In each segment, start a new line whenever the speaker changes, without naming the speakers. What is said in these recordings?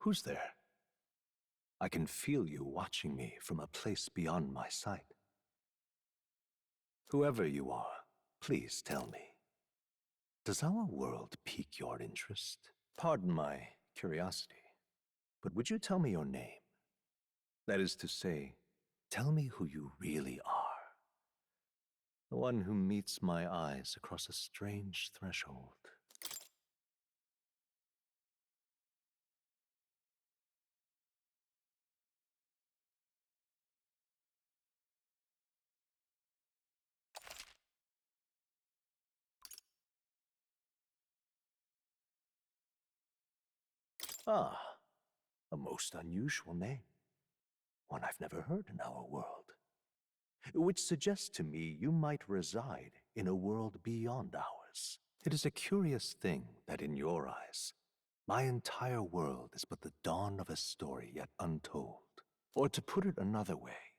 Who's there? I can feel you watching me from a place beyond my sight. Whoever you are, please tell me. Does our world pique your interest? Pardon my curiosity, but would you tell me your name? That is to say, tell me who you really are. The one who meets my eyes across a strange threshold. Ah, a most unusual name. One I've never heard in our world. Which suggests to me you might reside in a world beyond ours. It is a curious thing that in your eyes, my entire world is but the dawn of a story yet untold. Or to put it another way,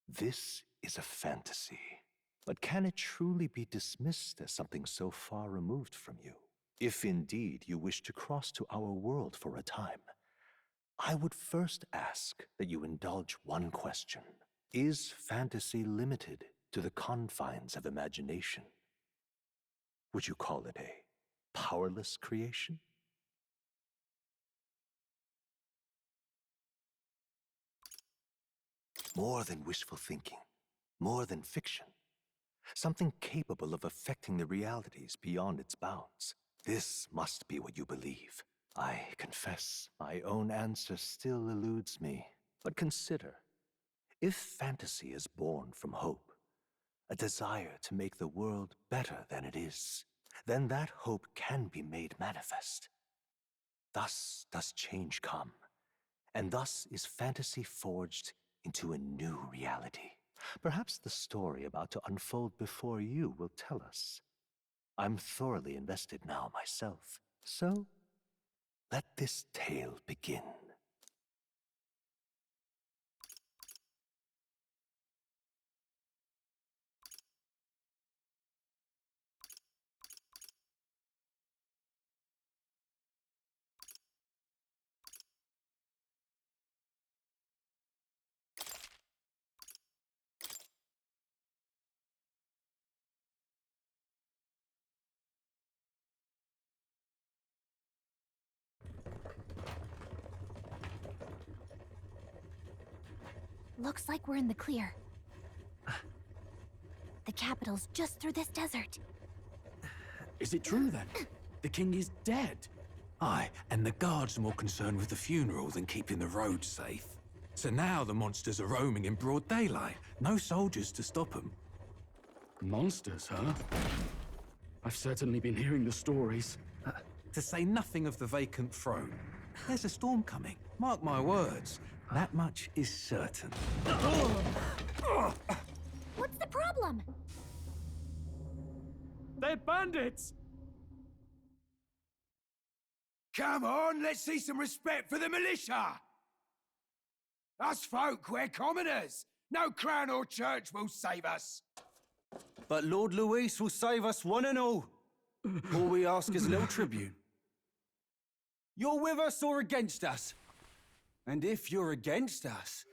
this is a fantasy. But can it truly be dismissed as something so far removed from you? If indeed you wish to cross to our world for a time, I would first ask that you indulge one question. Is fantasy limited to the confines of imagination? Would you call it a powerless creation? More than wishful thinking, more than fiction. Something capable of affecting the realities beyond its bounds. This must be what you believe. I confess, my own answer still eludes me. But consider, if fantasy is born from hope, a desire to make the world better than it is, then that hope can be made manifest. Thus does change come, and thus is fantasy forged into a new reality. Perhaps the story about to unfold before you will tell us. I'm thoroughly invested now myself, so let this tale begin.
Looks like we're in the clear. The capital's just through this desert.
Is it true then? The king is dead? Aye, and the guards are more concerned with the funeral than keeping the roads safe. So now the monsters are roaming in broad daylight. No soldiers to stop them.
Monsters, huh? I've certainly been hearing the stories.
To say nothing of the vacant throne. There's a storm coming. Mark my words. That much is certain.
What's the problem?
They're bandits!
Come on, let's see some respect for the militia! Us folk, we're commoners. No crown or church will save us.
But Lord Luis will save us one and all. All we ask is a little tribute. You're with us or against us? And if you're against us...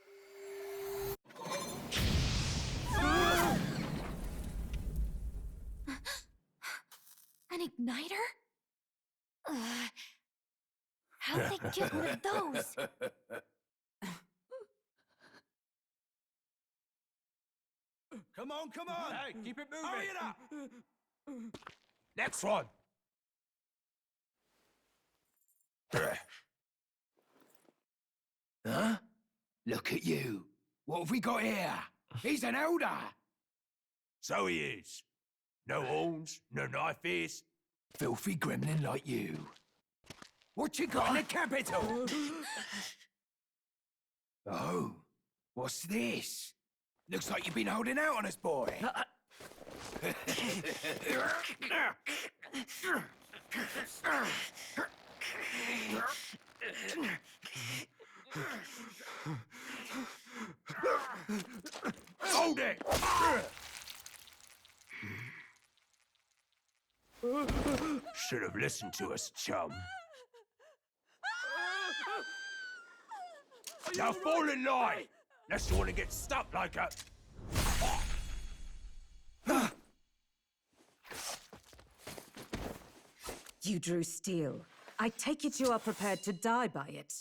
An igniter? How'd they get one of those?
Come on, come on!
Hey, keep it moving!
Hurry it up!
Next one! Huh? Look at you. What have we got here? He's an elder. So he is. No horns, no knife is. Filthy gremlin like you. What you got in the capital? Oh, what's this? Looks like you've been holding out on us, boy. Hold it! Should have listened to us, chum. Now fall in line! Unless you want to get stuck like a...
You drew steel. I take it you are prepared to die by it.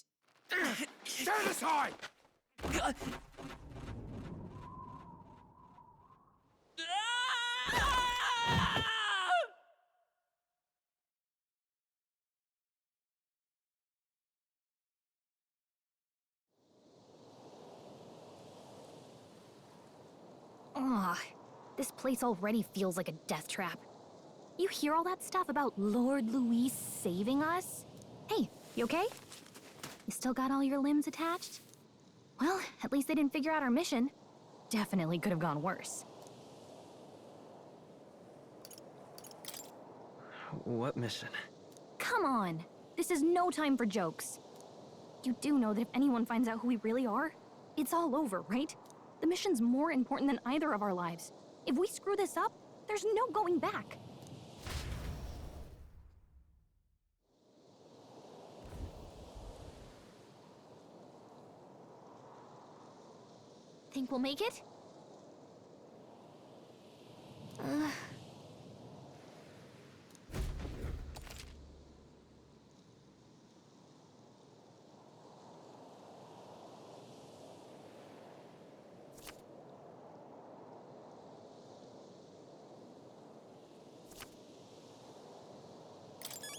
Stand aside!
Ugh, this place already feels like a death trap. You hear all that stuff about Lord Louis saving us? Hey, you okay? You still got all your limbs attached? Well, at least they didn't figure out our mission. Definitely could have gone worse.
What mission?
Come on! This is no time for jokes. You do know that if anyone finds out who we really are, it's all over, right? The mission's more important than either of our lives. If we screw this up, there's no going back. Think we'll make it?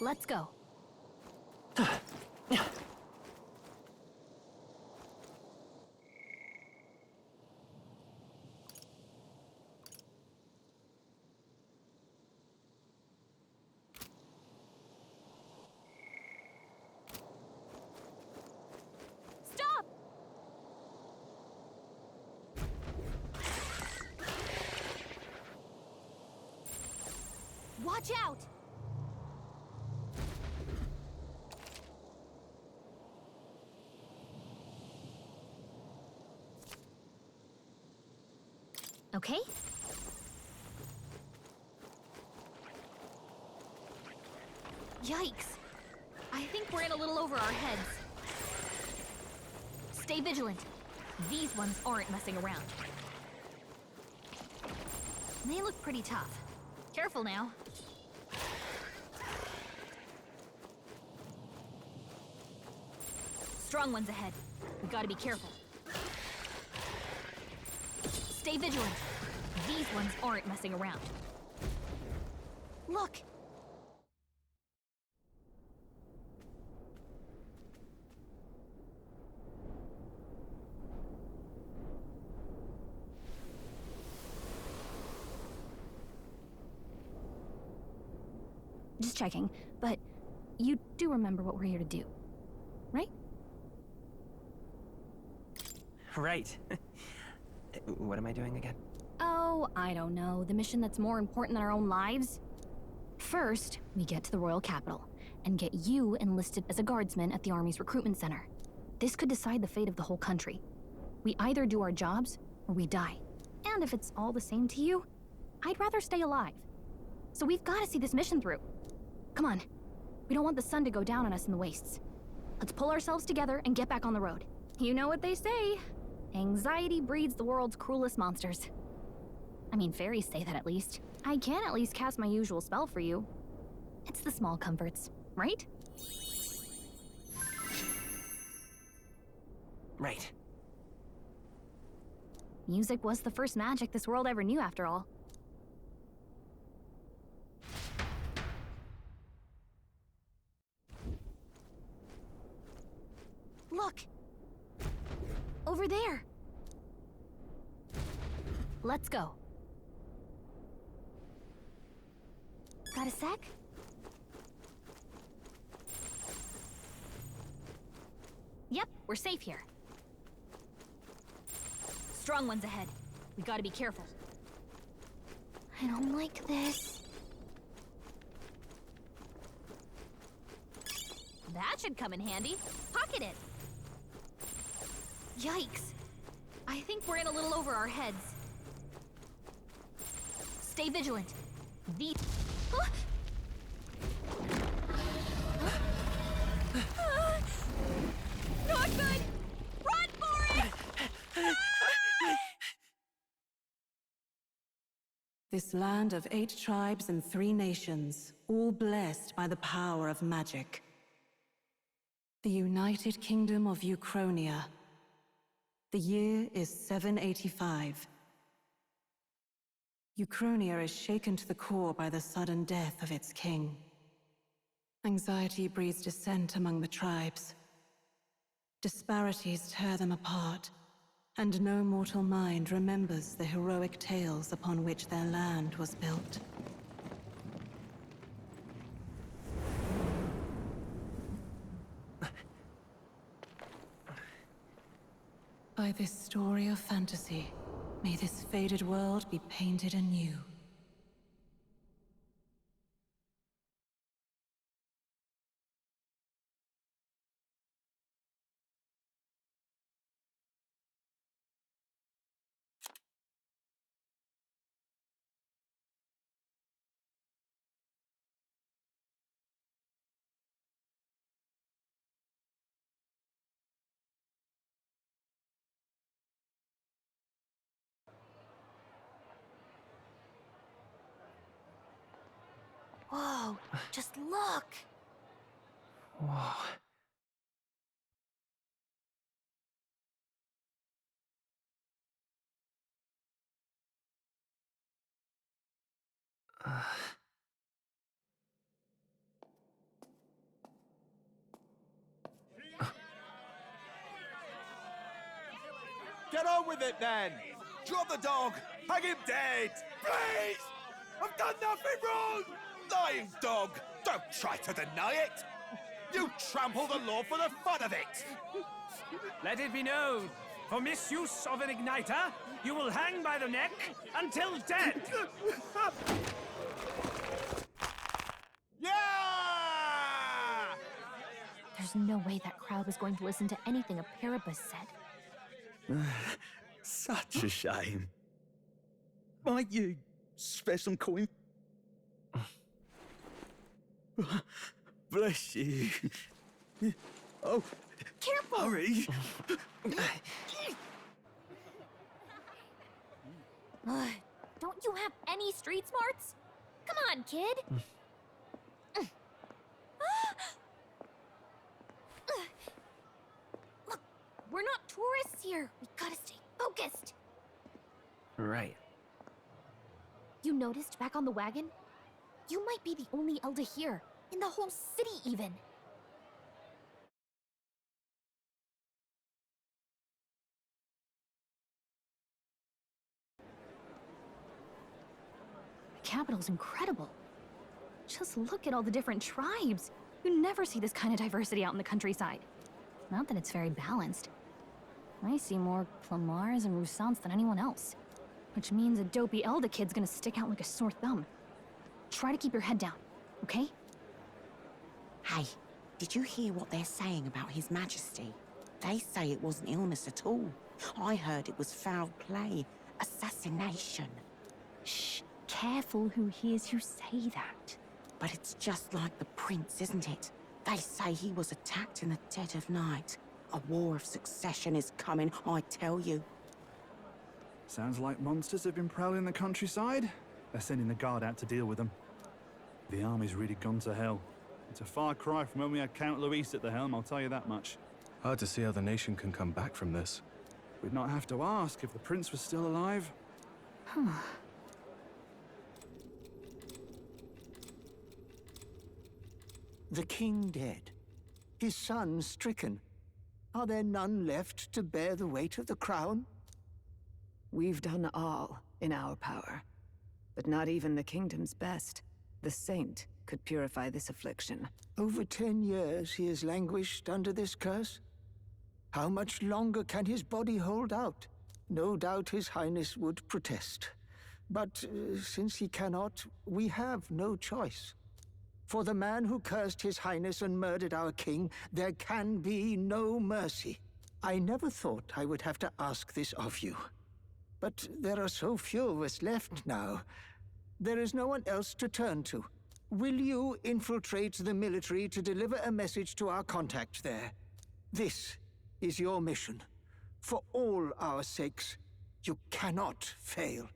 Let's go. Stop! Watch out! Okay? Yikes! I think we're in a little over our heads. Stay vigilant. These ones aren't messing around. They look pretty tough. Careful now. Strong ones ahead. We gotta be careful. Stay vigilant. These ones aren't messing around. Look! Just checking, but you do remember what we're here to do, right?
Right. What am I doing again?
Oh, I don't know. The mission that's more important than our own lives? First, we get to the royal capital and get you enlisted as a guardsman at the army's recruitment center. This could decide the fate of the whole country. We either do our jobs or we die. And if it's all the same to you, I'd rather stay alive. So we've got to see this mission through. Come on. We don't want the sun to go down on us in the wastes. Let's pull ourselves together and get back on the road. You know what they say. Anxiety breeds the world's cruelest monsters. I mean, fairies say that at least. I can at least cast my usual spell for you. It's the small comforts, right?
Right.
Music was the first magic this world ever knew, after all. Look! Over there! Let's go. Got a sec? Yep, we're safe here. Strong ones ahead. We gotta be careful. I don't like this. That should come in handy. Pocket it. Yikes. I think we're in a little over our heads. Stay vigilant. The... Huh? Not good! Run!
This land of 8 tribes and 3 nations, all blessed by the power of magic. The United Kingdom of Uchronia. The year is 785. Uchronia is shaken to the core by the sudden death of its king. Anxiety breeds dissent among the tribes. Disparities tear them apart, and no mortal mind remembers the heroic tales upon which their land was built. By this story of fantasy, may this faded world be painted anew.
Whoa, just look!
Whoa.
Get on with it, then! Drop the dog! Hang him dead! Please! I've done nothing wrong! Lying dog! Don't try to deny it! You trample the law for the fun of it!
Let it be known, for misuse of an igniter, you will hang by the neck until dead!
Yeah!
There's no way that crowd was going to listen to anything a Paribus said.
Such a shame. Might you spare some coin? Bless you. Oh,
Careful!
hurry.
Don't you have any street smarts? Come on, kid! Look, we're not tourists here. We gotta stay focused.
Right.
You noticed back on the wagon? You might be the only Elder here, in the whole city even. The capital's incredible. Just look at all the different tribes. You never see this kind of diversity out in the countryside. Not that it's very balanced. I see more Plamars and Roussants than anyone else. Which means a dopey Elder kid's gonna stick out like a sore thumb. Try to keep your head down, okay?
Hey, did you hear what they're saying about His Majesty? They say it wasn't illness at all. I heard it was foul play, assassination.
Shh, careful who hears you say that.
But it's just like the prince, isn't it? They say he was attacked in the dead of night. A war of succession is coming, I tell you.
Sounds like monsters have been prowling the countryside. They're sending the guard out to deal with them. The army's really gone to hell. It's a far cry from when we had Count Luis at the helm, I'll tell you that much.
Hard to see how the nation can come back from this.
We'd not have to ask if the prince was still alive.
The king dead, his son stricken. Are there none left to bear the weight of the crown?
We've done all in our power, but not even the kingdom's best. The saint could purify this affliction.
Over 10 years he has languished under this curse. How much longer can his body hold out? No doubt his highness would protest. But since he cannot, we have no choice. For the man who cursed his highness and murdered our king, there can be no mercy. I never thought I would have to ask this of you. But there are so few of us left now. There is no one else to turn to. Will you infiltrate the military to deliver a message to our contact there? This is your mission. For all our sakes, you cannot fail.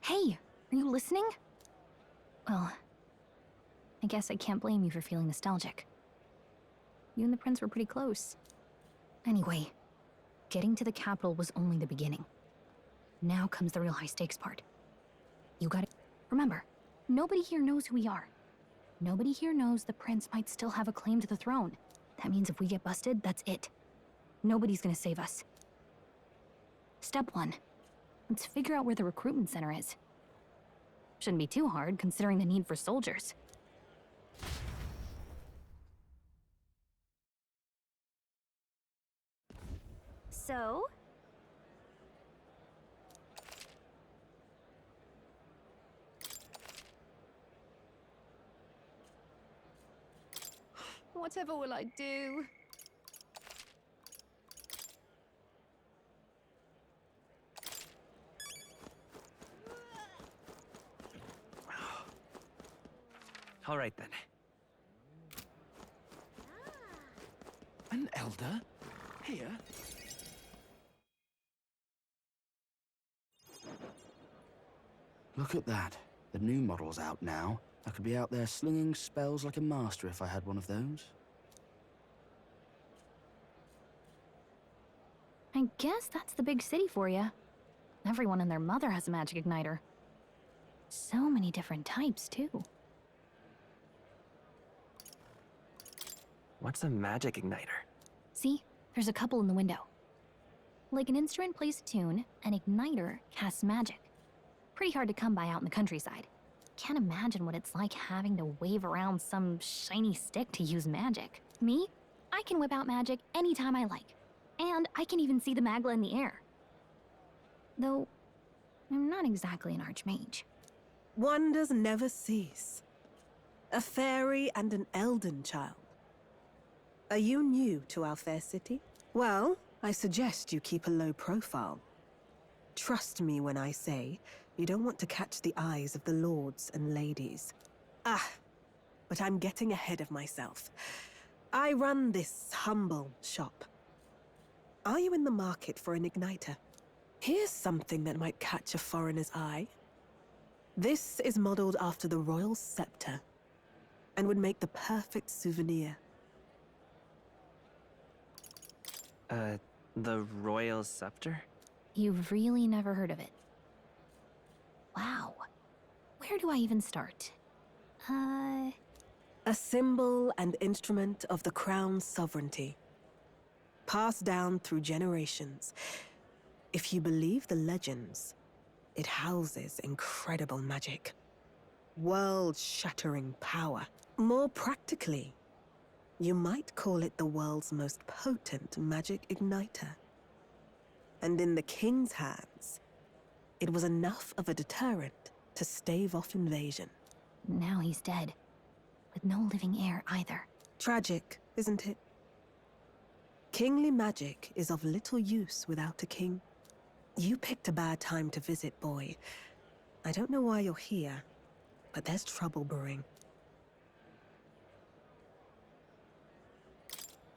Hey, are you listening? Well, I guess I can't blame you for feeling nostalgic. You and the prince were pretty close. Anyway, getting to the capital was only the beginning. Now comes the real high-stakes part. You gotta... Remember, nobody here knows who we are. Nobody here knows the prince might still have a claim to the throne. That means if we get busted, that's it. Nobody's gonna save us. Step 1. Let's figure out where the recruitment center is. Shouldn't be too hard, considering the need for soldiers. So?
Whatever will I do?
All right, then. An elder? Here?
Look at that. The new model's out now. I could be out there slinging spells like a master if I had one of those.
I guess that's the big city for you. Everyone and their mother has a magic igniter. So many different types, too.
What's a magic igniter?
See? There's a couple in the window. Like an instrument plays a tune, an igniter casts magic. Pretty hard to come by out in the countryside. Can't imagine what it's like having to wave around some shiny stick to use magic. Me? I can whip out magic anytime I like. And I can even see the magla in the air. Though, I'm not exactly an archmage.
Wonders never cease. A fairy and an elden child. Are you new to our fair city? Well, I suggest you keep a low profile. Trust me when I say you don't want to catch the eyes of the lords and ladies. But I'm getting ahead of myself. I run this humble shop. Are you in the market for an igniter? Here's something that might catch a foreigner's eye. This is modeled after the royal scepter and would make the perfect souvenir.
The royal scepter?
You've really never heard of it. Wow. Where do I even start?
A symbol and instrument of the crown's sovereignty. Passed down through generations. If you believe the legends, it houses incredible magic. World-shattering power. More practically, you might call it the world's most potent magic igniter. And in the king's hands, it was enough of a deterrent to stave off invasion.
Now he's dead. With no living heir either.
Tragic, isn't it? Kingly magic is of little use without a king. You picked a bad time to visit, boy. I don't know why you're here, but there's trouble brewing.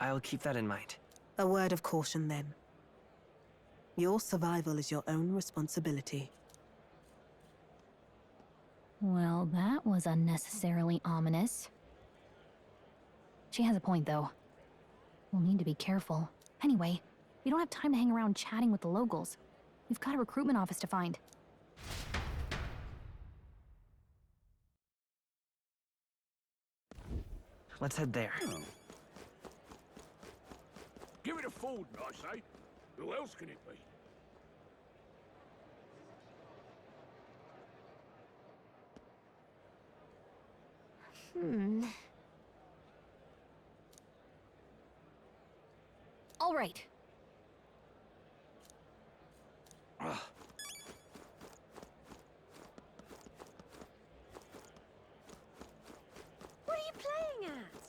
I'll keep that in mind.
A word of caution, then. Your survival is your own responsibility.
Well, that was unnecessarily ominous. She has a point, though. We'll need to be careful. Anyway, we don't have time to hang around chatting with the locals. We've got a recruitment office to find.
Let's head there.
Give it a fold, I say. Who else can it be?
All right.
What are you playing at?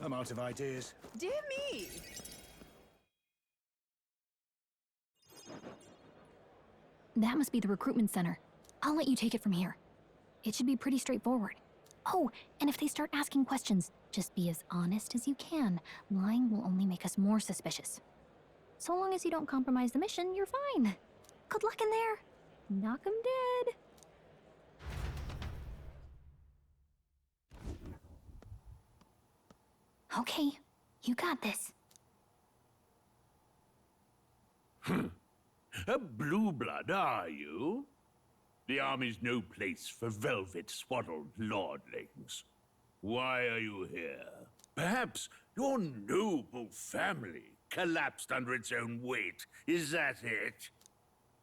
I'm out of ideas.
Dear me!
That must be the recruitment center. I'll let you take it from here. It should be pretty straightforward. Oh, and if they start asking questions, just be as honest as you can. Lying will only make us more suspicious. So long as you don't compromise the mission, you're fine. Good luck in there. Knock 'em dead. Okay, you got this.
A blue blood, are you? The army's no place for velvet-swaddled lordlings. Why are you here? Perhaps your noble family collapsed under its own weight. Is that it?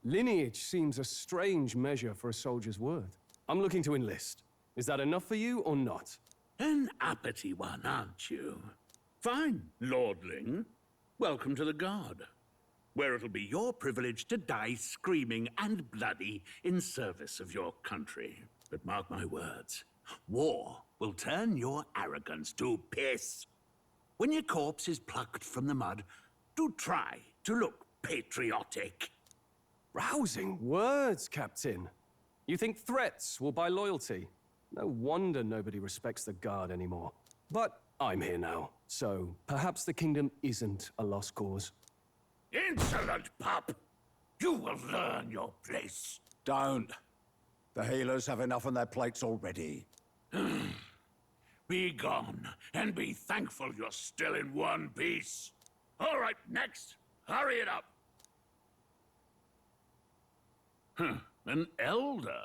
Lineage seems a strange measure for a soldier's worth. I'm looking to enlist. Is that enough for you or not?
An uppity one, aren't you? Fine, lordling. Welcome to the Guard, where it'll be your privilege to die screaming and bloody in service of your country. But mark my words, war will turn your arrogance to piss. When your corpse is plucked from the mud, do try to look patriotic.
Rousing words, Captain. You think threats will buy loyalty? No wonder nobody respects the Guard anymore. But I'm here now, so perhaps the kingdom isn't a lost cause.
Insolent pup! You will learn your place.
Don't. The healers have enough on their plates already.
Be gone, and be thankful you're still in one piece. All right, next. Hurry it up. An elder?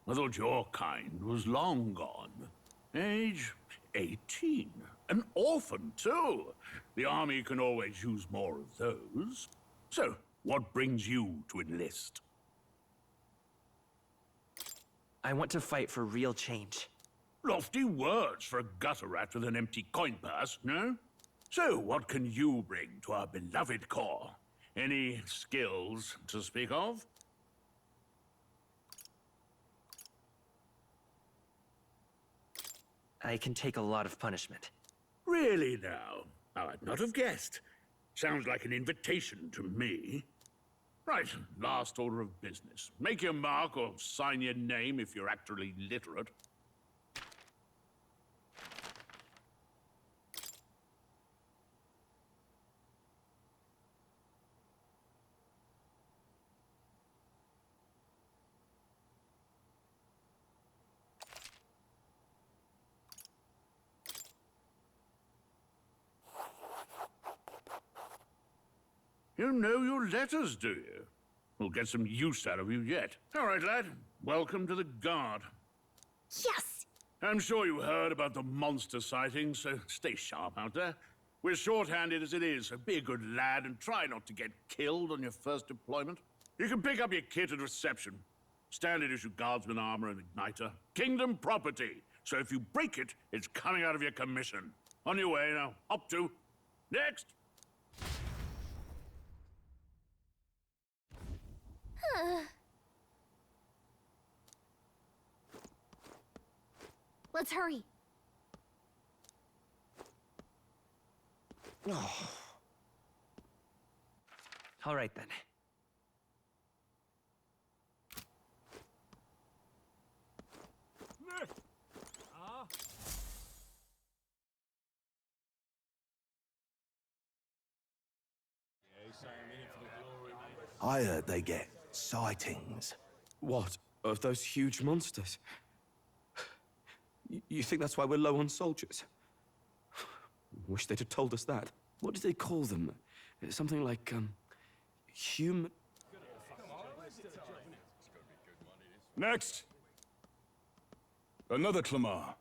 I thought your kind was long gone. Age 18. An orphan, too. The army can always use more of those. So, what brings you to enlist?
I want to fight for real change.
Lofty words for a gutter rat with an empty coin purse, no? So, what can you bring to our beloved corps? Any skills to speak of?
I can take a lot of punishment.
Really now? I'd not have guessed. Sounds like an invitation to me. Right, last order of business. Make your mark or sign your name if you're actually literate. You know your letters, do you? We'll get some use out of you yet. All right, lad. Welcome to the Guard.
Yes!
I'm sure you heard about the monster sightings, so stay sharp out there. We're short-handed as it is, so be a good lad and try not to get killed on your first deployment. You can pick up your kit at reception. Standard issue guardsman armor and igniter. Kingdom property. So if you break it, it's coming out of your commission. On your way now. Up to. Next!
Let's hurry.
All right, then.
I heard they get sightings.
What? Of those huge monsters? You think that's why we're low on soldiers? Wish they'd have told us that. What do they call them? Something like, human...
Next! Another Clamar.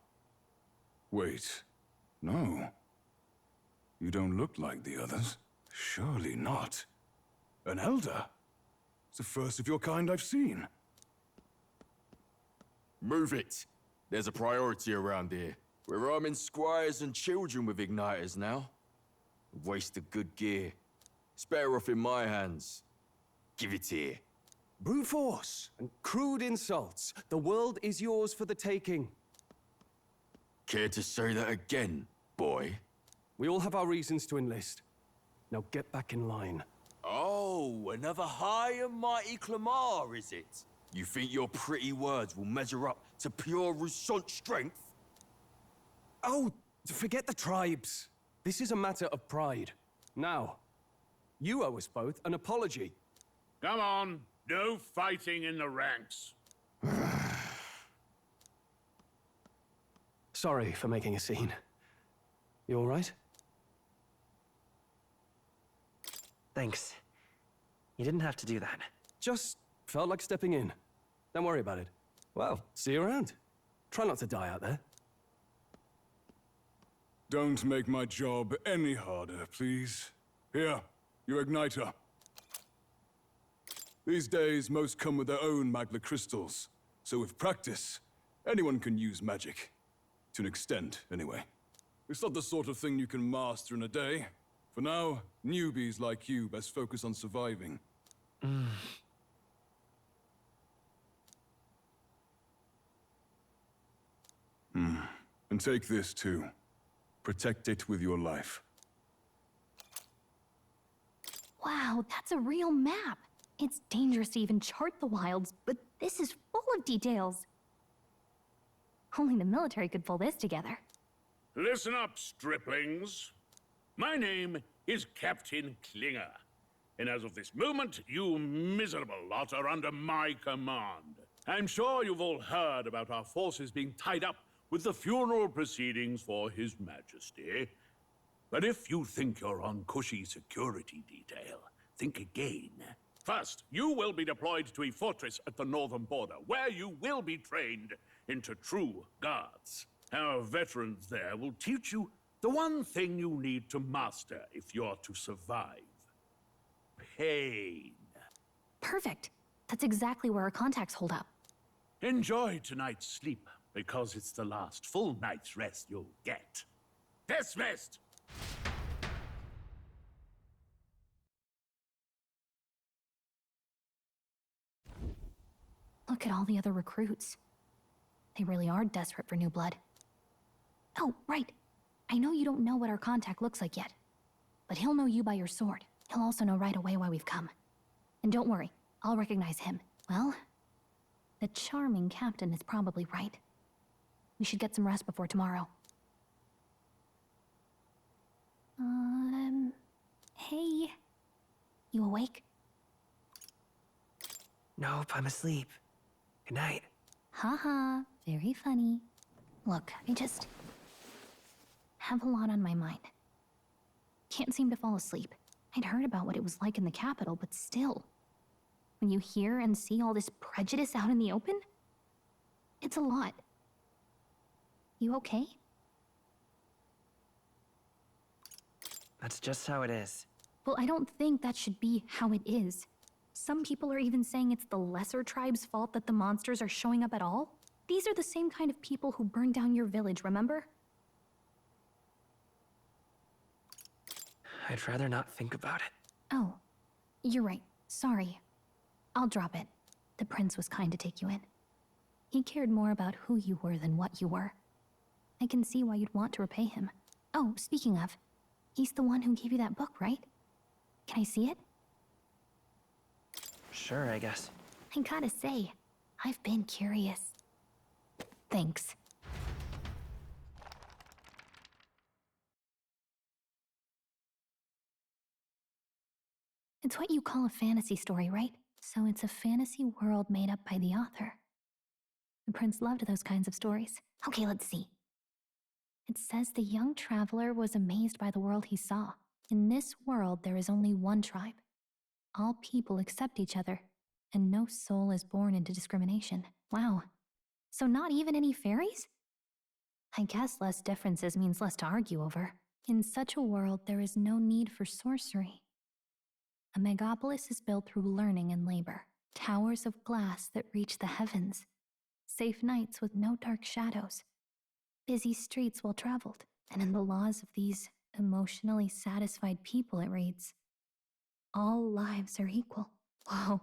Wait. No. You don't look like the others. Surely not. An elder? It's the first of your kind I've seen.
Move it. There's a priority around here. We're arming squires and children with igniters now. A waste of good gear. It's better off in my hands. Give it here.
Brute force and crude insults. The world is yours for the taking.
Care to say that again, boy?
We all have our reasons to enlist. Now get back in line.
Oh, another high and mighty Clamar, is it? You think your pretty words will measure up to pure Rousant strength?
Oh, forget the tribes. This is a matter of pride. Now, You owe us both an apology.
Come on, no fighting in the ranks.
Sorry for making a scene. You all right?
Thanks. You didn't have to do that.
Just felt like stepping in. Don't worry about it. Well, see you around. Try not to die out there.
Don't make my job any harder, please. Here, your igniter. These days, most come with their own magna crystals. So with practice, anyone can use magic. To an extent, anyway. It's not the sort of thing you can master in a day. For now, newbies like you best focus on surviving. And take this, too. Protect it with your life.
Wow, that's a real map. It's dangerous to even chart the wilds, but this is full of details. Only the military could pull this together.
Listen up, striplings. My name is Captain Klinger. And as of this moment, you miserable lot are under my command. I'm sure you've all heard about our forces being tied up with the funeral proceedings for His Majesty. But if you think you're on cushy security detail, think again. First, you will be deployed to a fortress at the northern border, where you will be trained into true guards. Our veterans there will teach you the one thing you need to master if you're to survive. Pain.
Perfect. That's exactly where our contacts hold up.
Enjoy tonight's sleep, because it's the last full night's rest you'll get. Dismissed!
Look at all the other recruits. They really are desperate for new blood. Oh, right. I know you don't know what our contact looks like yet, but he'll know you by your sword. He'll also know right away why we've come. And don't worry, I'll recognize him. Well, the charming captain is probably right. We should get some rest before tomorrow. Hey. You awake?
Nope, I'm asleep. Good night.
Haha, very funny. Look, I just have a lot on my mind. Can't seem to fall asleep. I'd heard about what it was like in the capital, but still. When you hear and see all this prejudice out in the open, it's a lot. You okay?
That's just how it is.
Well, I don't think that should be how it is. Some people are even saying it's the lesser tribe's fault that the monsters are showing up at all. These are the same kind of people who burned down your village, remember?
I'd rather not think about it.
Oh, you're right. Sorry. I'll drop it. The prince was kind to take you in. He cared more about who you were than what you were. I can see why you'd want to repay him. Oh, speaking of, he's the one who gave you that book, right? Can I see it?
Sure, I guess.
I gotta say, I've been curious. Thanks. It's what you call a fantasy story, right? So it's a fantasy world made up by the author. The prince loved those kinds of stories. Okay, let's see. It says the young traveler was amazed by the world he saw. In this world, there is only one tribe. All people accept each other, and no soul is born into discrimination. Wow. So not even any fairies? I guess less differences means less to argue over. In such a world, there is no need for sorcery. A megapolis is built through learning and labor. Towers of glass that reach the heavens. Safe nights with no dark shadows. Busy streets well traveled. And in the laws of these emotionally satisfied people, it reads, all lives are equal. Whoa.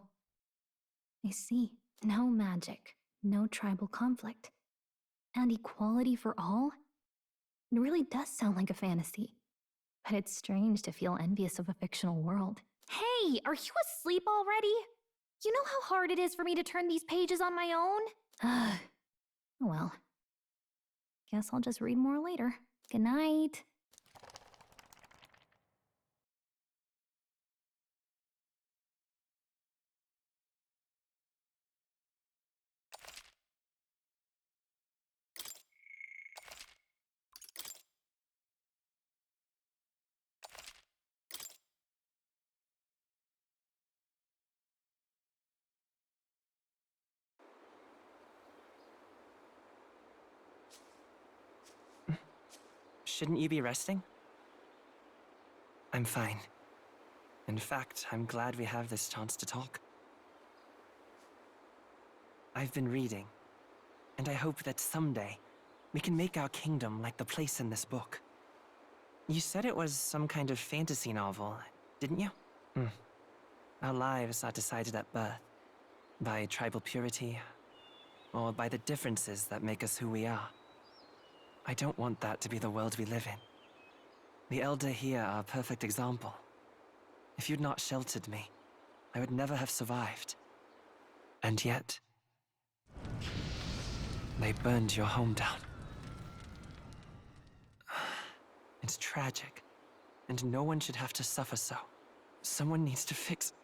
I see. No magic, no tribal conflict, and equality for all? It really does sound like a fantasy. But it's strange to feel envious of a fictional world. Hey, are you asleep already? You know how hard it is for me to turn these pages on my own? Well, guess I'll just read more later. Good night.
Shouldn't you be resting? I'm fine. In fact, I'm glad we have this chance to talk. I've been reading, and I hope that someday we can make our kingdom like the place in this book. You said it was some kind of fantasy novel, didn't you? Our lives are decided at birth, by tribal purity, or by the differences that make us who we are. I don't want that to be the world we live in. The Elder here are a perfect example. If you'd not sheltered me, I would never have survived. And yet, they burned your home down. It's tragic, and no one should have to suffer so. Someone needs to fix...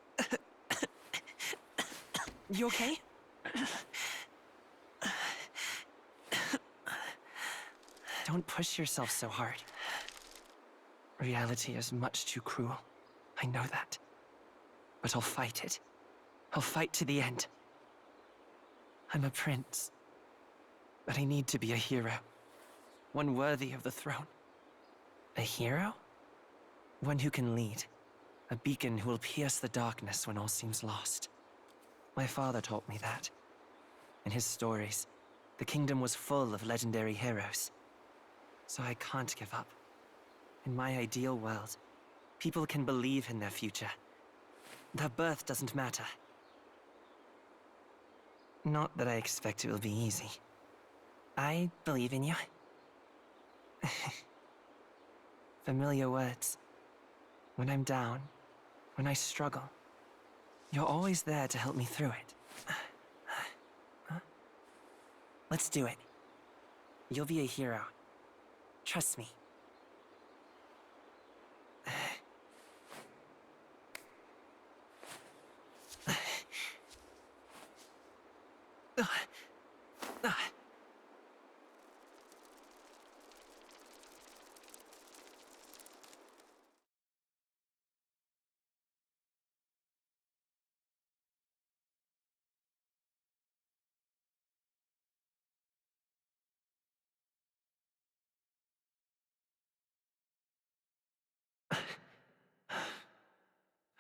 You okay? Don't push yourself so hard. Reality is much too cruel. I know that. But I'll fight it. I'll fight to the end. I'm a prince. But I need to be a hero. One worthy of the throne. A hero? One who can lead. A beacon who will pierce the darkness when all seems lost. My father taught me that. In his stories, the kingdom was full of legendary heroes. So I can't give up. In my ideal world, people can believe in their future. Their birth doesn't matter. Not that I expect it will be easy. I believe in you. Familiar words. When I'm down, when I struggle, you're always there to help me through it. Let's do it. You'll be a hero. Trust me.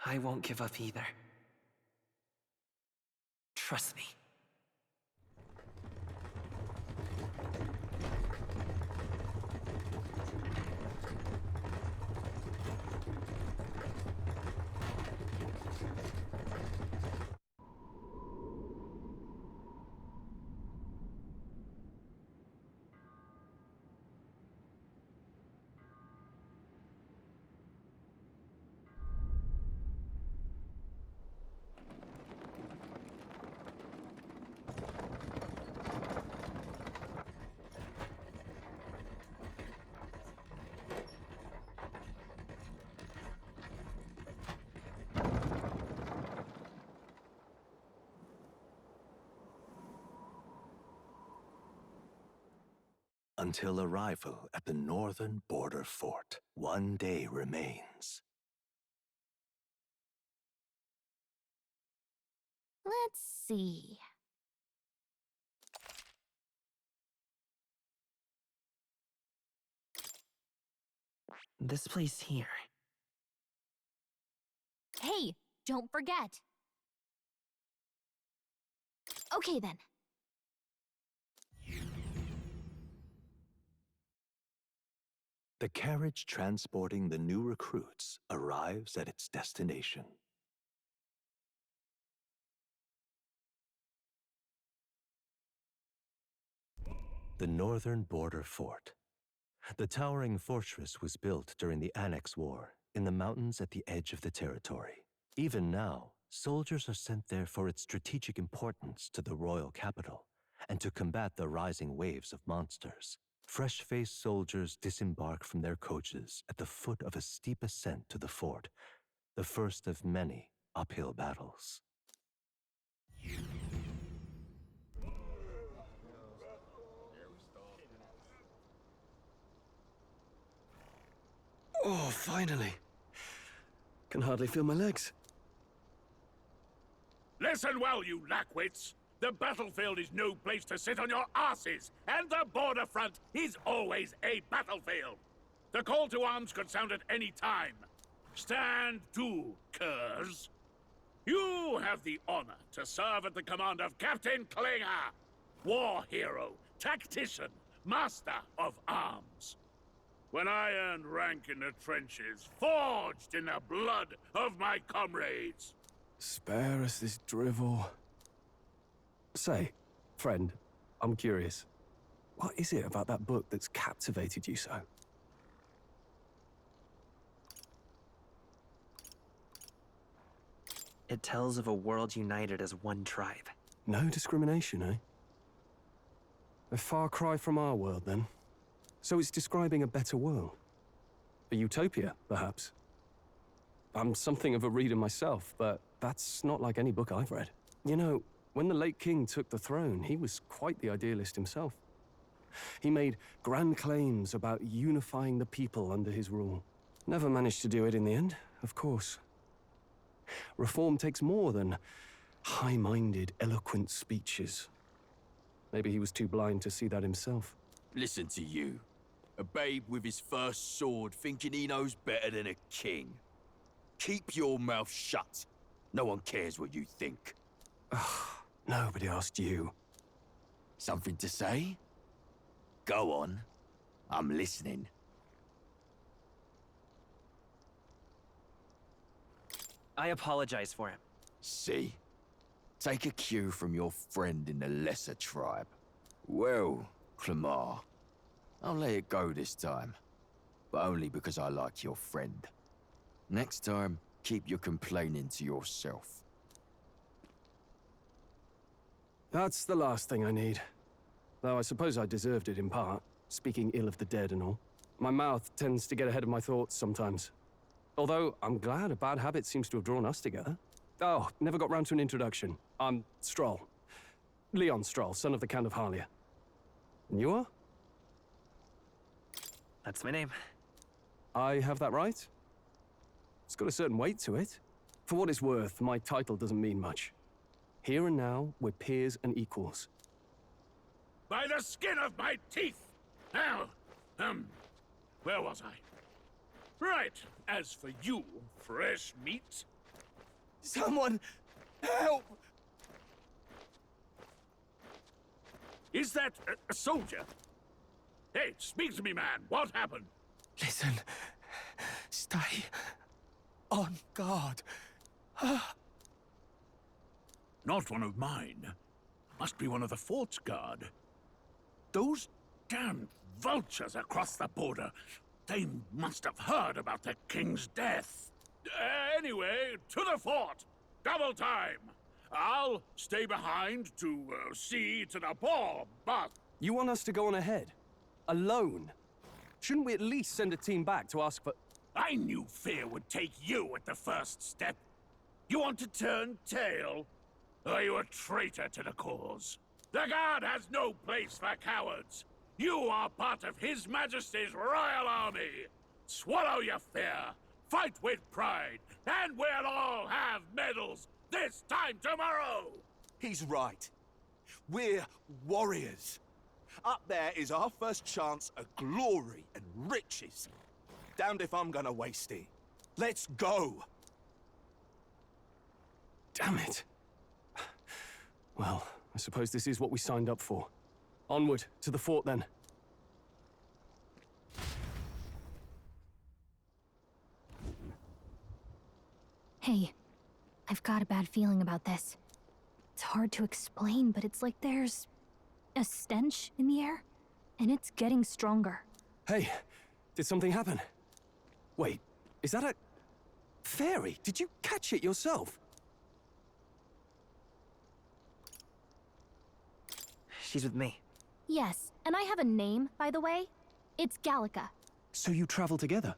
I won't give up either. Trust me.
Until arrival at the northern border fort, one day remains.
Let's see.
This place here.
Hey, don't forget. Okay then.
The carriage transporting the new recruits arrives at its destination. The northern border fort. The towering fortress was built during the Annex War in the mountains at the edge of the territory. Even now, soldiers are sent there for its strategic importance to the royal capital and to combat the rising waves of monsters. Fresh-faced soldiers disembark from their coaches at the foot of a steep ascent to the fort, the first of many uphill battles.
Oh, finally. Can hardly feel my legs.
Listen well, you lackwits. The battlefield is no place to sit on your asses, and the border front is always a battlefield. The call to arms could sound at any time. Stand to, curs. You have the honor to serve at the command of Captain Klinger, war hero, tactician, master of arms. When I earned rank in the trenches, forged in the blood of my comrades.
Spare us this drivel. Say, friend, I'm curious. What is it about that book that's captivated you so?
It tells of a world united as one tribe.
No discrimination, eh? A far cry from our world, then. So it's describing a better world. A utopia, perhaps. I'm something of a reader myself, but that's not like any book I've read. You know, when the late king took the throne, he was quite the idealist himself. He made grand claims about unifying the people under his rule. Never managed to do it in the end, of course. Reform takes more than high-minded, eloquent speeches. Maybe he was too blind to see that himself.
Listen to you. A babe with his first sword thinking he knows better than a king. Keep your mouth shut. No one cares what you think.
Nobody asked you.
Something to say? Go on. I'm listening.
I apologize for him.
See? Take a cue from your friend in the lesser tribe. Well, Clemar, I'll let it go this time. But only because I like your friend. Next time, keep your complaining to yourself.
That's the last thing I need. Though I suppose I deserved it in part, speaking ill of the dead and all. My mouth tends to get ahead of my thoughts sometimes. Although, I'm glad a bad habit seems to have drawn us together. Oh, never got round to an introduction. I'm Stroll. Leon Stroll, son of the Count of Harlia. And you are?
That's my name.
I have that right? It's got a certain weight to it. For what it's worth, my title doesn't mean much. Here and now, we're peers and equals.
By the skin of my teeth! Now, where was I? Right, as for you, fresh meat...
Someone, help!
Is that a soldier? Hey, speak to me, man. What happened?
Listen. Stay on guard.
Not one of mine. Must be one of the fort's guard. Those damned vultures across the border. They must have heard about the king's death. Anyway, to the fort. Double time. I'll stay behind to see to the ball, but...
You want us to go on ahead? Alone? Shouldn't we at least send a team back to ask for...
I knew fear would take you at the first step. You want to turn tail? Are you a traitor to the cause? The Guard has no place for cowards. You are part of His Majesty's Royal Army. Swallow your fear, fight with pride, and we'll all have medals this time tomorrow!
He's right. We're warriors. Up there is our first chance at glory and riches. Damned if I'm gonna waste it. Let's go!
Damn it. Well, I suppose this is what we signed up for. Onward, to the fort then.
Hey, I've got a bad feeling about this. It's hard to explain, but it's like there's a stench in the air, and it's getting stronger.
Hey, did something happen? Wait, is that a... fairy? Did you catch it yourself?
She's with me.
Yes, and I have a name, by the way. It's Gallica.
So you travel together?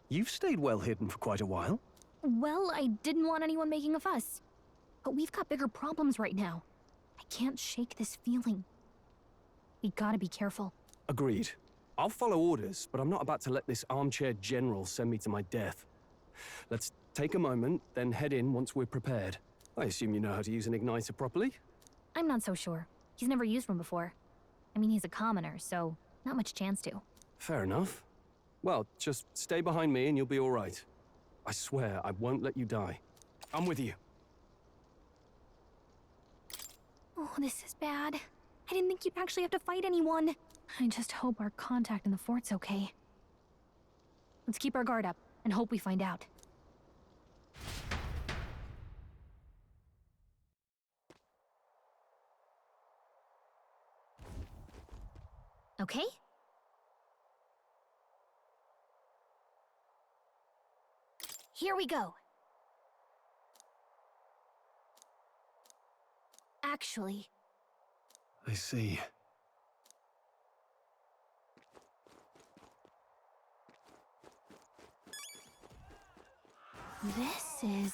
You've stayed well hidden for quite a while.
Well, I didn't want anyone making a fuss. But we've got bigger problems right now. I can't shake this feeling. We gotta be careful.
Agreed. I'll follow orders, but I'm not about to let this armchair general send me to my death. Let's take a moment, then head in once we're prepared. I assume you know how to use an igniter properly?
I'm not so sure. He's never used one before. I mean, he's a commoner, so not much chance to.
Fair enough. Well, just stay behind me and you'll be all right. I swear I won't let you die. I'm with you.
Oh, this is bad. I didn't think you'd actually have to fight anyone. I just hope our contact in the fort's okay. Let's keep our guard up and hope we find out. Okay? Here we go. Actually...
I see.
This is...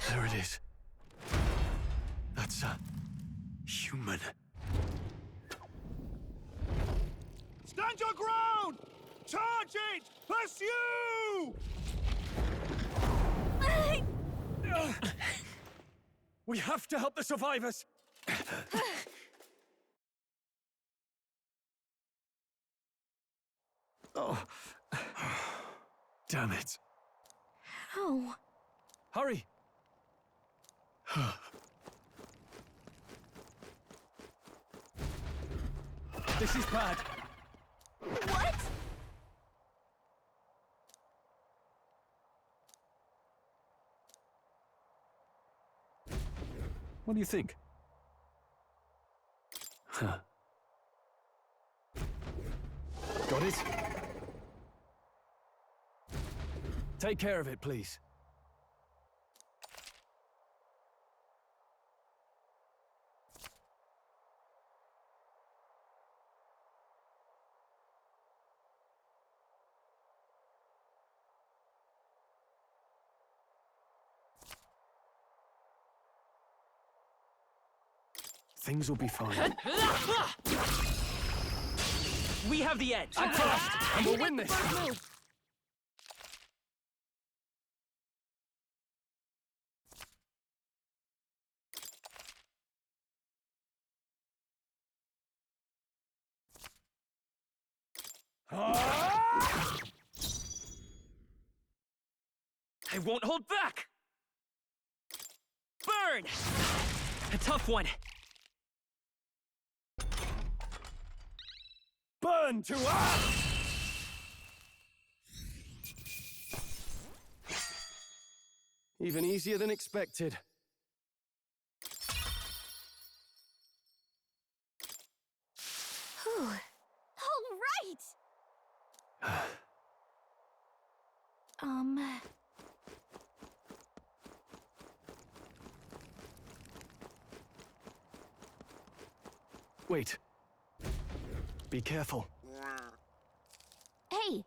There it is. That's a... human.
Stand your ground! Charge it! Pursue!
We have to help the survivors! Oh. Damn it.
How?
Hurry! This is bad.
What?
What do you think? Huh. Got it? Take care of it, please. Things will be fine.
We have the edge.
I trust, and we'll win this.
I won't hold back! Burn! A tough one.
Burn to us! Even easier than expected.
Whew. All right!
Wait. Be careful.
Hey!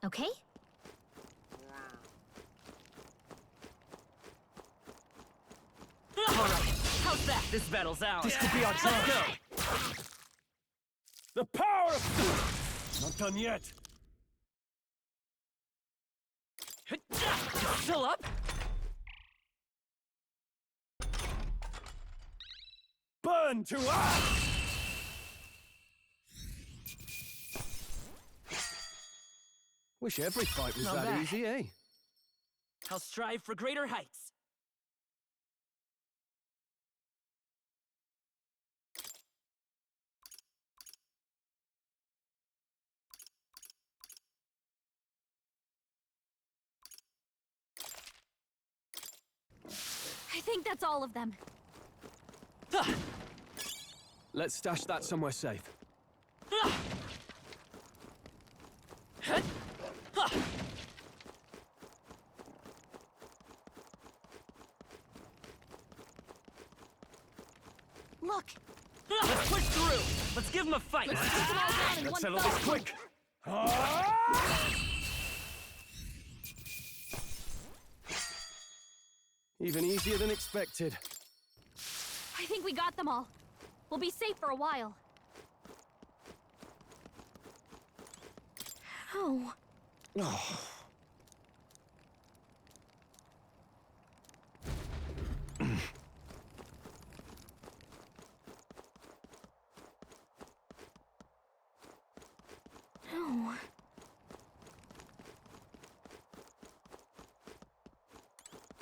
Okay?
All right, how's that? This battle's ours.
This could be our chance.
Let's go!
The power of... Not done yet.
Still up?
Burn to us! Wish every fight was
Not
that
bad.
easy, eh?
I'll strive for greater heights.
I think that's all of them.
Let's stash that somewhere safe.
Look!
Let's push through. Let's give him a fight.
Let's take them all down in
Let's
one
settle
fell
this
swoop.
quick. Even easier than expected.
I think we got them all. We'll be safe for a while. How?
Oh.
No.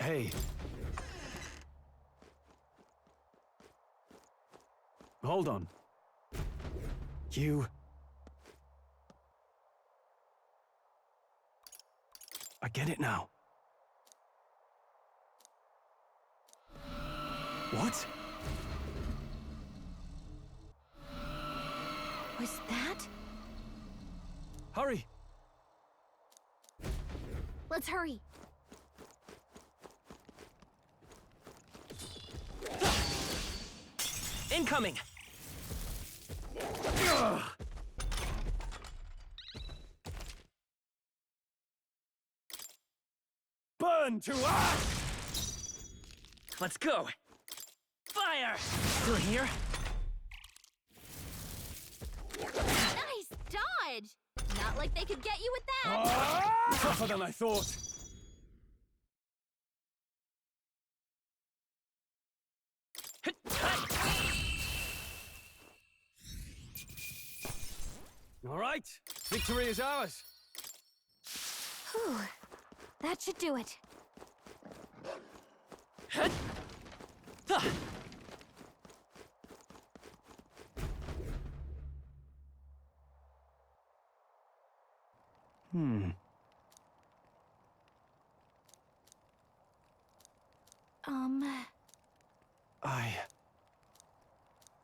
Hey. Hold on. You... I get it now. What?
Was that?
Hurry!
Let's hurry.
Incoming.
Burn to ash!
Let's go. Fire! Still here?
Nice dodge! Not like they could get you with that!
Tougher than I thought. All right, victory is ours.
Whew. That should do it.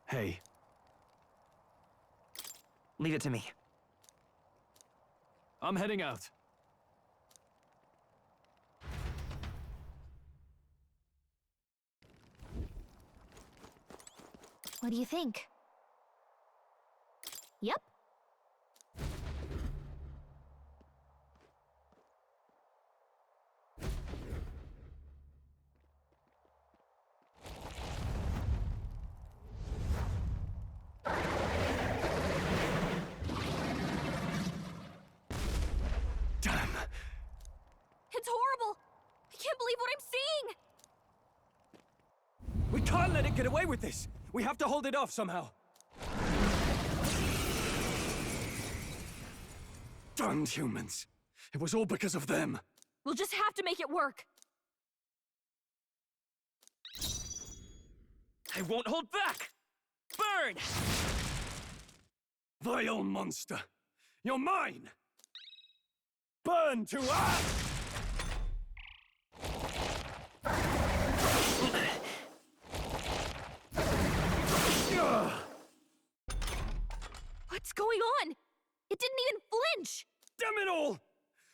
Hey.
Leave it to me.
I'm heading out.
What do you think? Yep.
Damn.
It's horrible! I can't believe what I'm seeing!
We can't let it get away with this. We have to hold it off somehow. Damned humans. It was all because of them.
We'll just have to make it work.
I won't hold back! Burn!
Vile monster. You're mine! Burn to ash!
What's going on? It didn't even flinch!
Damn it all!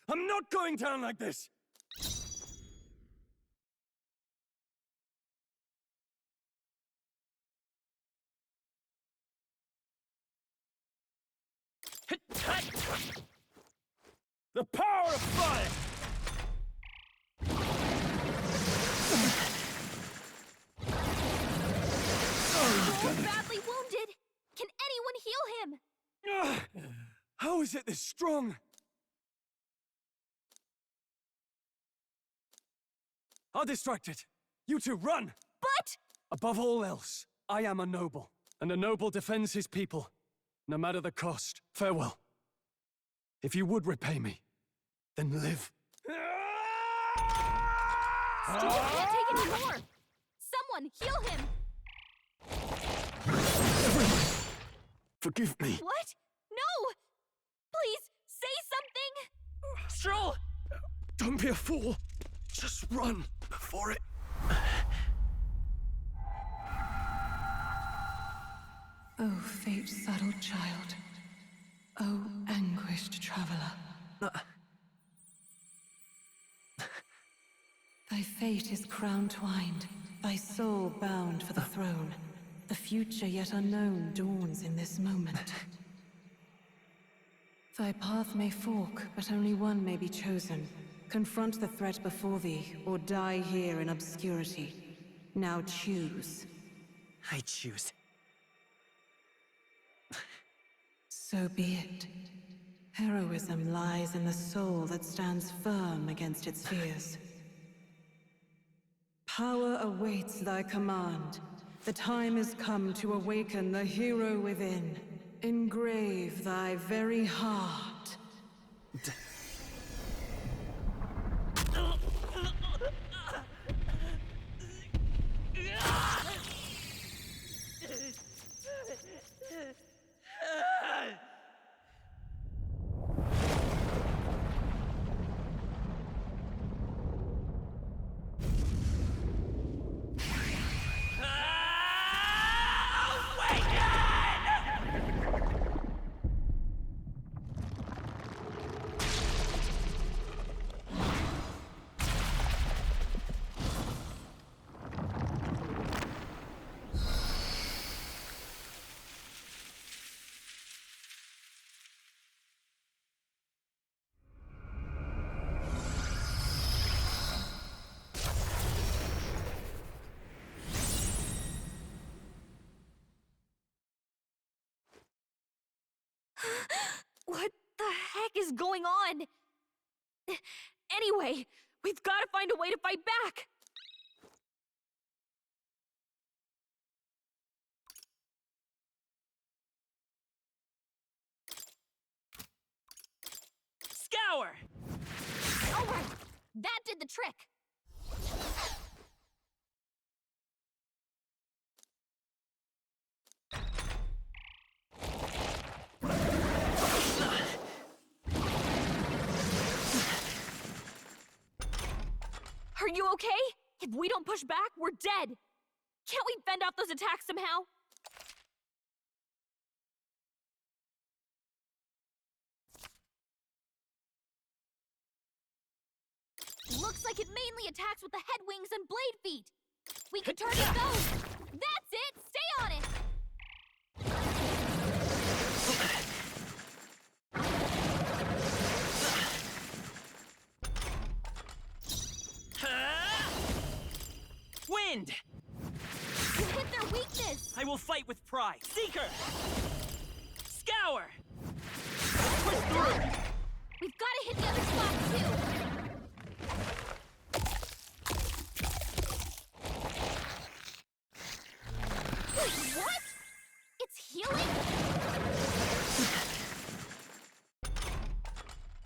I'm not going down like this! The power of fire!
Joel's badly wounded! Can anyone heal him?
How is it this strong? I'll distract it. You two, run!
But...
Above all else, I am a noble, and a noble defends his people, no matter the cost. Farewell. If you would repay me, then live.
Joel can't take any more! Someone, heal him!
Everyone, forgive me.
What? No! Please, say something!
Stroll!
Don't be a fool. Just run before it...
Oh, fate-saddled child. Oh, anguished traveler. Thy fate is crown-twined, thy soul bound for the throne. the future yet unknown dawns in this moment. Thy path may fork, but only one may be chosen. Confront the threat before thee, or die here in obscurity. Now choose.
I choose.
So be it. Heroism lies in the soul that stands firm against its fears. Power awaits thy command. The time is come to awaken the hero within. Engrave thy very heart.
What the heck is going on? Anyway, we've got to find a way to fight back!
Scour!
Alright, that did the trick! Are you okay? If we don't push back, we're dead! Can't we fend off those attacks somehow? Looks like it mainly attacks with the head wings and blade feet! We can target those! That's it! Stay on it!
Wind!
You hit their weakness!
I will fight with pride. Seeker! Scour! Push through!
We've got to hit the other spot, too! Wait, what? It's healing?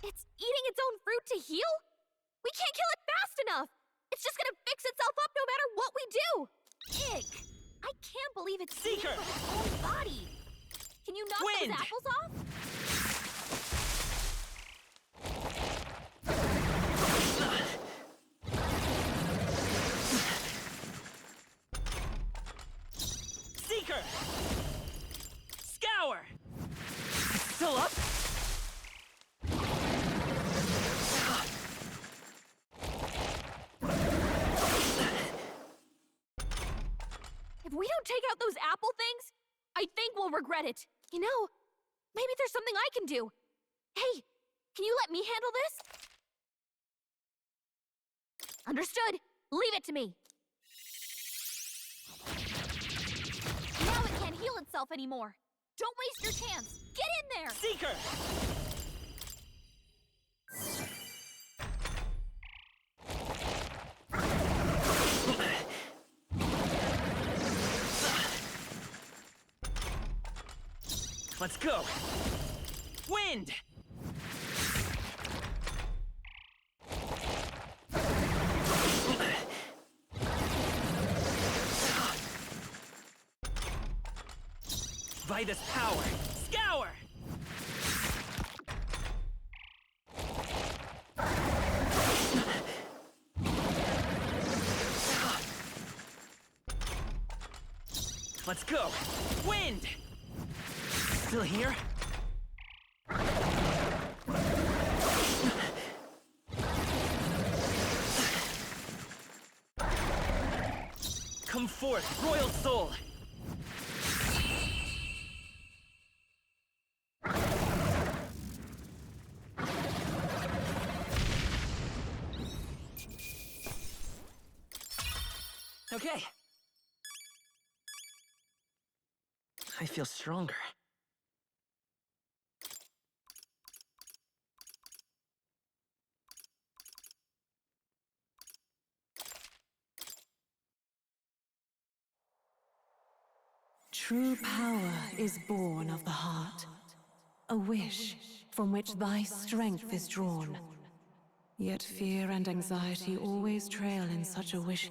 It's eating its own fruit to heal? We can't kill it fast enough! It's just gonna fix itself up no matter what we do! Ick! I can't believe it's
Seeker!
eating from its own body! Can you knock
Wind!
those apples off?
Seeker! Scour! Still up?
If we don't take out those apple things, I think we'll regret it. You know, maybe there's something I can do. Hey, can you let me handle this? Understood. Leave it to me. Now it can't heal itself anymore. Don't waste your chance. Get in there!
Seeker! Let's go! Wind! By this power, scour! Let's go! Wind! Still here? Come forth, royal soul!
Okay. I feel stronger.
True power is born of the heart, a wish from which thy strength is drawn. Yet fear and anxiety always trail in such a wish.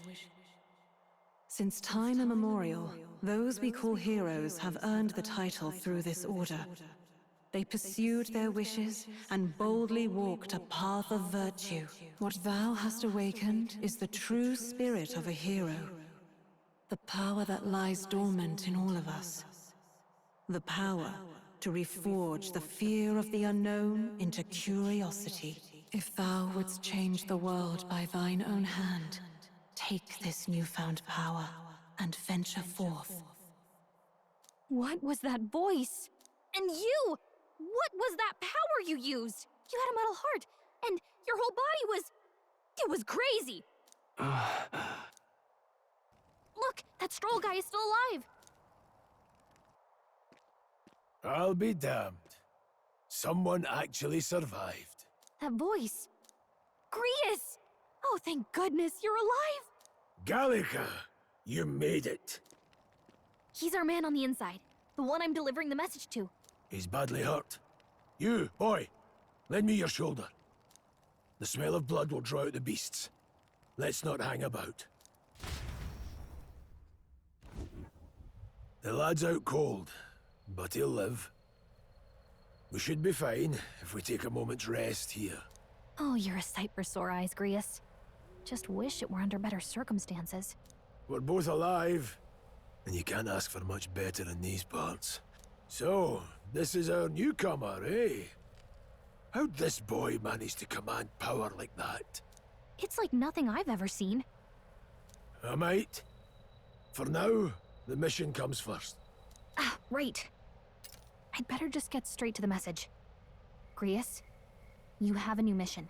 Since time immemorial, those we call heroes have earned the title through this order. They pursued their wishes and boldly walked a path of virtue. What thou hast awakened is the true spirit of a hero. The power that lies dormant in all of us. The power to reforge the fear of the unknown into curiosity. If thou wouldst change the world by thine own hand, take this newfound power and venture forth.
What was that voice? And you! What was that power you used? You had a metal heart, and your whole body was... It was crazy! Look, that Stroll guy is still alive!
I'll be damned. Someone actually survived.
That voice... Grius! Oh, thank goodness, you're alive!
Gallica, you made it.
He's our man on the inside. The one I'm delivering the message to.
He's badly hurt. You, boy, lend me your shoulder. The smell of blood will draw out the beasts. Let's not hang about. The lad's out cold, but he'll live. We should be fine if we take a moment's rest here.
Oh, you're a sight for sore eyes, Grius. Just wish it were under better circumstances.
We're both alive, and you can't ask for much better in these parts. So, this is our newcomer, eh? How'd this boy manage to command power like that?
It's like nothing I've ever seen.
I might. For now, the mission comes first.
Ah, right. I'd better just get straight to the message. Grius, you have a new mission.